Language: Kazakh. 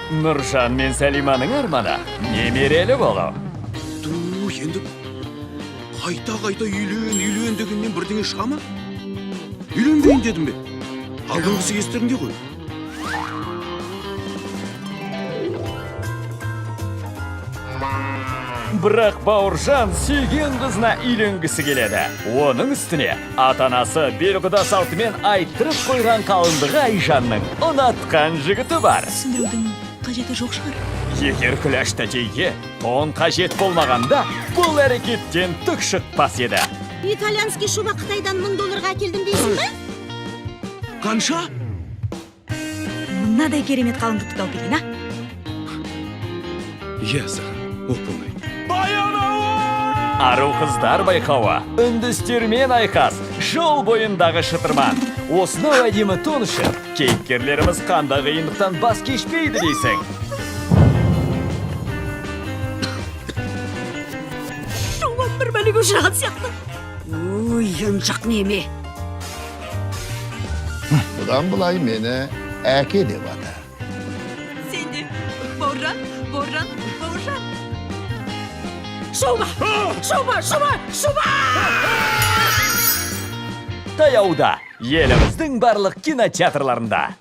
Нұржан мен Сәлиманың арманы немерелі болу. Енді қайта үйлен дегеннен бірдеңе шыға ма? Үйленбейін дедім бе? Алдыңғысы естеріңде ғой. Бірақ Бауыржан сүйген қызына үйленгісі келеді. Оның үстіне ата-анасы белгіда салтымен айттырып қойған қалыңдығы Айжанның ұнатқан жігіті бар. Түсіндірудің қажеті жоқ шығар. Егер күләш тәтейге тон қажет болмағанда, бұл әрекеттен түк шықпас еді. Итальянский шуба Қытайдан $1000 әкелдім дейсің бе? Қанша? Мынадай керемет қалыңдықты тауып келген, а? Иә, саған, оп-оңай. Ару қыздар байқауы, үндістермен айқас, жол бойындағы шытырман. Осынау әдемі тон үшін кейіпкерлеріміз қандай қиындықтан бас кешпейді дейсің. Шуан бір бәлеге ұшыраған сияқты. Ой, ұншақ неме. Бұдан бұлай мені әке деп ата. Сен де, Бауыржан. Шуба! Таяуда еліміздің барлық кинотеатрларында.